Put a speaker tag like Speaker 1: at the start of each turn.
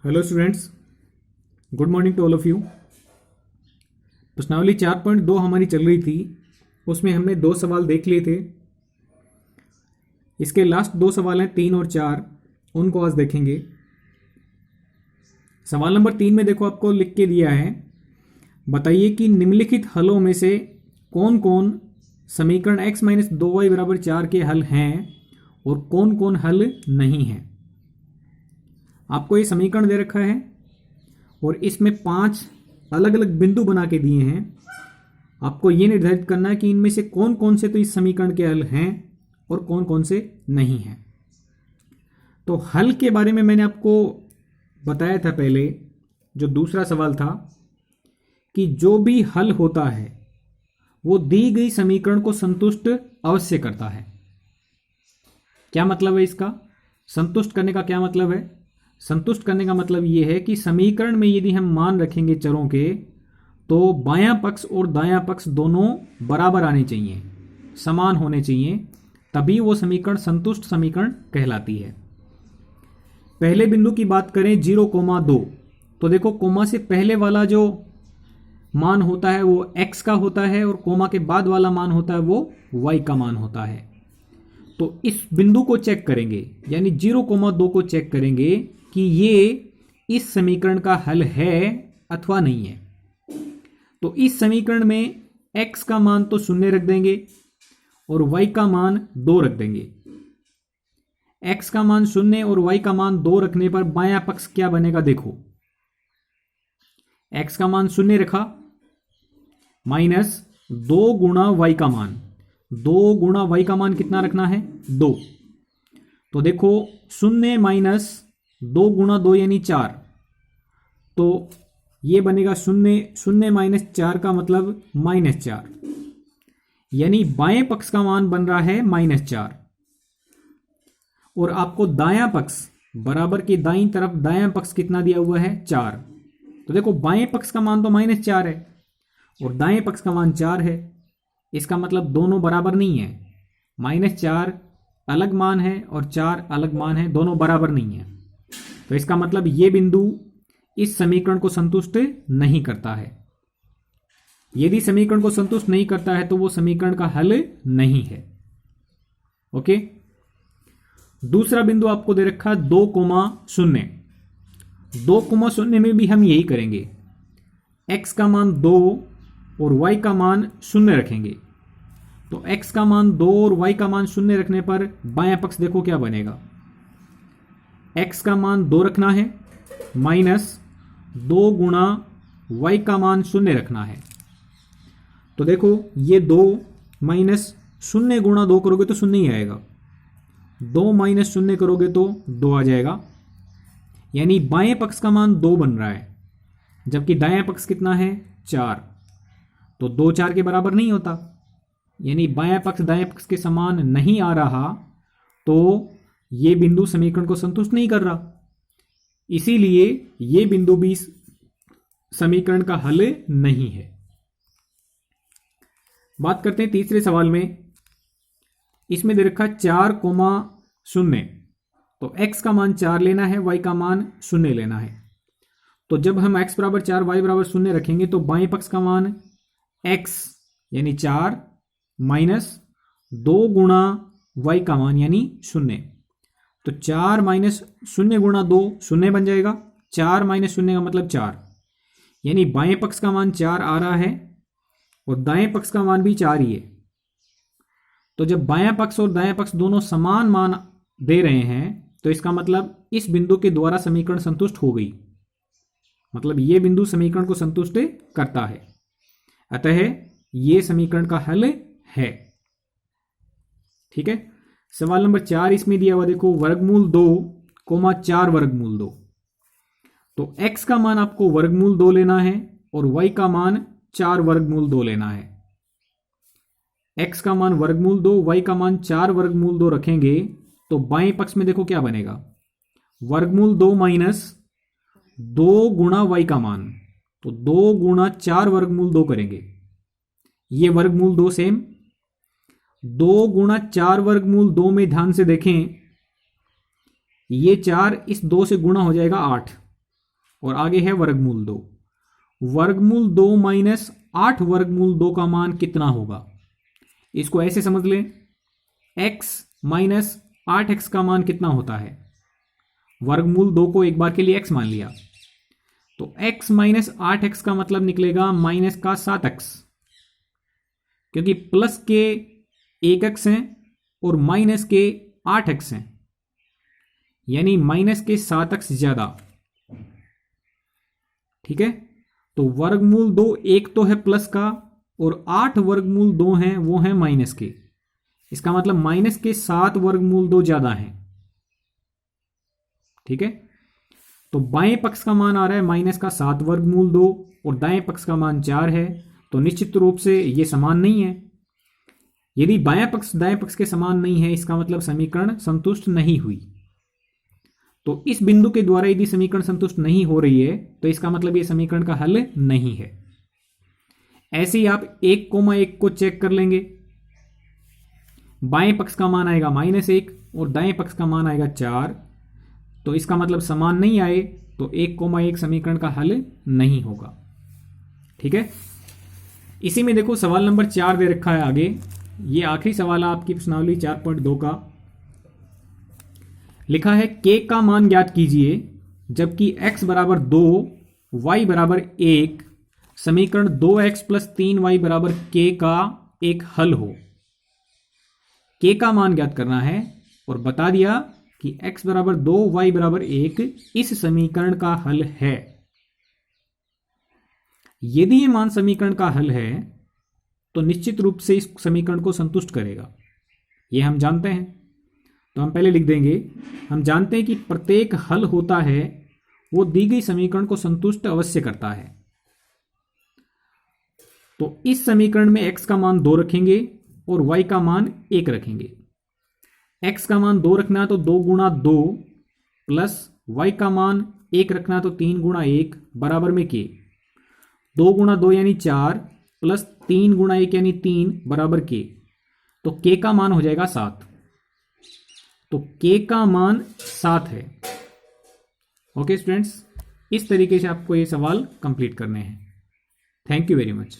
Speaker 1: Hello students, good morning to all of you. प्रश्नावली 4.2 हमारी चल रही थी, उसमें हमने 2 सवाल देख लिए थे। इसके लास्ट 2 सवाल हैं 3 और 4, उनको आज देखेंगे। सवाल नंबर 3 में देखो आपको लिख के दिया है, बताइए कि निम्नलिखित हलों में से कौन कौन समीकरण x - 2y बराबर 4 के हल हैं और कौन कौन हल नहीं हैं। आपको ये समीकरण दे रखा है और इसमें 5 अलग अलग बिंदु बना के दिए हैं। आपको ये निर्धारित करना है कि इनमें से कौन कौन से तो इस समीकरण के हल हैं और कौन कौन से नहीं हैं। तो हल के बारे में मैंने आपको बताया था पहले, जो दूसरा सवाल था, कि जो भी हल होता है वो दी गई समीकरण को संतुष्ट अवश्य करता है। क्या मतलब है इसका? संतुष्ट करने का क्या मतलब है? संतुष्ट करने का मतलब ये है कि समीकरण में यदि हम मान रखेंगे चरों के, तो बायां पक्ष और दायां पक्ष दोनों बराबर आने चाहिए, समान होने चाहिए, तभी वो समीकरण संतुष्ट समीकरण कहलाती है। पहले बिंदु की बात करें 0,2, तो देखो कोमा से पहले वाला जो मान होता है वो x का होता है और कोमा के बाद वाला मान होता है वो y का मान होता है। तो इस बिंदु को चेक करेंगे, यानी 0,2 को चेक करेंगे कि ये इस समीकरण का हल है अथवा नहीं है। तो इस समीकरण में x का मान तो 0 रख देंगे और y का मान 2 रख देंगे। x का मान 0 और y का मान 2 रखने पर बायां पक्ष क्या बनेगा? देखो, x का मान 0 रखा, -2 गुणा y का मान, 2 गुणा y का मान कितना रखना है? 2। तो देखो 0 - 2 गुणा 2 यानी 4, तो ये बनेगा 0 - 4 का मतलब -4, यानी बाएं पक्ष का मान बन रहा है -4। और आपको दायां पक्ष बराबर के दाईं तरफ दायां पक्ष कितना दिया हुआ है? 4। तो देखो बाएं पक्ष का मान तो -4 है और दाएं पक्ष का मान 4 है। इसका मतलब दोनों बराबर नहीं है, -4 अलग मान है और 4 अलग मान है, दोनों बराबर नहीं है। तो इसका मतलब ये बिंदु इस समीकरण को संतुष्ट नहीं करता है। यदि समीकरण को संतुष्ट नहीं करता है तो वो समीकरण का हल नहीं है। ओके, दूसरा बिंदु आपको दे रखा 2,0। 2,0 में भी हम यही करेंगे, x का मान 2 और y का मान 0 रखेंगे। तो x का मान 2 और y का मान 0 रखने पर बायां पक्ष देखो क्या बनेगा? x का मान 2 रखना है, -2 गुणा y का मान 0 रखना है। तो देखो ये 2 -0 गुणा 2 करोगे तो 0 ही आएगा, 2 - 0 करोगे तो 2 आ जाएगा, यानी बाएं पक्ष का मान 2 बन रहा है, जबकि दायां पक्ष कितना है? 4। तो 2 4 के बराबर नहीं होता, यानी बायां पक्ष दाएं पक्ष के समान नहीं आ रहा, तो ये बिंदु समीकरण को संतुष्ट नहीं कर रहा। इसीलिए ये बिंदु भी समीकरण का हल नहीं है। बात करते हैं तीसरे सवाल में। इसमें दे रखा 4,0, तो x का मान 4 लेना है, y का मान 0 लेना है। तो जब हम x बराबर 4 y बराबर 0 रखेंगे तो बाएं पक्ष का मान x यानी 4 -2 गुणा y का मान यानी 0। तो 4 - 0 गुणा 2 0 बन जाएगा, 4 - 0 का मतलब 4, यानी बाएं पक्ष का मान 4 आ रहा है और दाएं पक्ष का मान भी 4 ही है। तो जब बायां पक्ष और दायां पक्ष दोनों समान मान दे रहे हैं तो इसका मतलब इस बिंदु के द्वारा समीकरण संतुष्ट हो गई, मतलब यह बिंदु समीकरण को संतुष्ट करता है, अतः यह समीकरण का हल है। ठीक है, सवाल नंबर 4 इसमें दिया हुआ देखो, वर्गमूल 2, 4 वर्गमूल 2। तो x का मान आपको वर्गमूल 2 लेना है और y का मान 4 वर्गमूल 2 लेना है। x का मान वर्गमूल 2, y का मान 4 वर्गमूल 2 रखेंगे तो बाएं पक्ष में देखो क्या बनेगा? वर्गमूल 2 -2 गुणा y का मान, तो 2 गुणा 4 वर्गमूल 2 करेंगे। ये वर्गमूल 2 सेम, 2 गुणा 4 वर्गमूल 2 में ध्यान से देखें, ये 4 इस 2 से गुणा हो जाएगा 8, और आगे है वर्गमूल 2। वर्गमूल 2 माइनस 8 वर्गमूल 2 का मान कितना होगा? इसको ऐसे समझ लें, x माइनस 8x का मान कितना होता है? वर्गमूल 2 को एक बार के लिए x मान लिया, तो x माइनस 8x का मतलब निकलेगा माइनस का 7x, क्योंकि प्लस के 1x हैं और माइनस के 8x हैं, यानी माइनस के 7x ज्यादा। ठीक है, तो वर्गमूल 2 एक तो है प्लस का और 8 वर्गमूल 2 हैं वो हैं माइनस के। इसका मतलब माइनस के 7 वर्गमूल 2 ज्यादा हैं। ठीक है, तो बाएं पक्ष का मान आ रहा है माइनस का 7 वर्गमूल 2 और दाएं पक्ष का मान 4 है, तो निश्चित रूप से ये समान नहीं है। यदि बायां पक्ष दाएं पक्ष के समान नहीं है, इसका मतलब समीकरण संतुष्ट नहीं हुई। तो इस बिंदु के द्वारा यदि समीकरण संतुष्ट नहीं हो रही है, तो इसका मतलब ये समीकरण का हल नहीं है। ऐसे ही आप 1,1 को चेक कर लेंगे। बाएं पक्ष का मान आएगा -1 और दाएं पक्ष का मान आएगा 4, तो इसका मतलब समान नहीं आए, तो 1,1 समीकरण का हल नहीं होगा। ठीक है, इसी में देखो सवाल नंबर 4 दे रखा है आगे। ये आखिरी सवाल है आपकी प्रश्नावली 4.2 का। लिखा है k का मान ज्ञात कीजिए जबकि x बराबर 2 y बराबर 1 समीकरण 2x प्लस 3y बराबर k का एक हल हो। k का मान ज्ञात करना है और बता दिया कि x बराबर 2 y बराबर 1 इस समीकरण का हल है। यदि ये मान समीकरण का हल है तो निश्चित रूप से इस समीकरण को संतुष्ट करेगा, ये हम जानते हैं। तो हम पहले लिख देंगे, हम जानते हैं कि प्रत्येक हल होता है वो दी गई समीकरण को संतुष्ट अवश्य करता है। तो इस समीकरण में x का मान 2 रखेंगे और y का मान 1 रखेंगे। x का मान 2 रखना है तो 2 गुणा 2 प्लस y का मान 1 रखना है तो 3 गुणा 1 बराबर में k। 2 गुणा 2 यानी 4 प्लस 3 गुणा 1 यानी 3 बराबर k। तो k का मान हो जाएगा 7। तो k का मान 7 है। ओके स्टूडेंट्स, इस तरीके से आपको ये सवाल कंप्लीट करने हैं। Thank you very much.